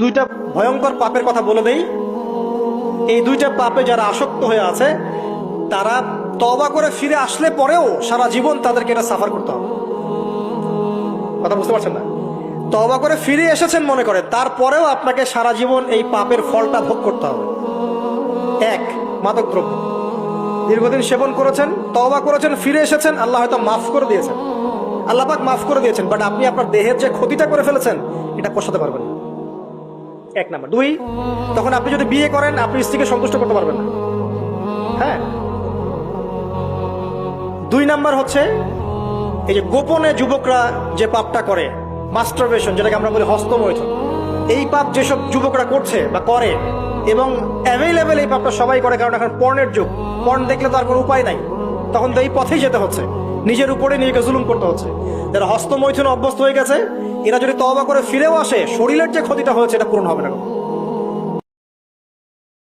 দুইটা ভয়ঙ্কর পাপের কথা বলে দেই। এই দুইটা পাপে যারা আসক্ত হয়ে আছে তারা তওবা করে ফিরে আসলে পরেও সারা জীবন তাদেরকে এটা সাফার করতে হবে। কথা বুঝতে পারছেন না? তওবা করে ফিরে এসেছেন মনে করে, তারপরেও আপনাকে সারা জীবন এই পাপের ফলটা ভোগ করতে হবে। এক, মাদক দ্রব্য দীর্ঘদিন সেবন করেছেন, তওবা করেছেন, ফিরে এসেছেন, আল্লাহ হয়তো মাফ করে দিয়েছেন, আল্লাহ পাক মাফ করে দিয়েছেন, বাট আপনি আপনার দেহের যে ক্ষতিটা করে ফেলেছেন এটা পোষাতে পারবেন না। এক নাম্বার। দুই, তখন আপনি যদি বিয়ে করেন আপনি স্ত্রীকে সন্তুষ্ট করতে পারবেন না। হ্যাঁ। দুই নাম্বার হচ্ছে এই যে গোপনে যুবকরা যে পাপটা করে, মাস্টারবেশন, যেটাকে আমরা বলি হস্তমৈথুন, এই পাপ যেসব যুবকরা করছে বা করে, এবং অ্যাভেলেবেল এই পাপটা সবাই করে, কারণ এখন পর্নের যুগ, পর্ন দেখলে তো আর কোনো উপায় নাই, তখন তো এই পথেই যেতে হচ্ছে, নিজের উপরে নিজেকে জুলুম করতে হচ্ছে। যারা হস্তমৈথুন অভ্যস্ত হয়ে গেছে এরা যদি তওবা করে ফিরেও আসে, শরীরের যে ক্ষতিটা হয়েছে এটা পূরণ হবে না।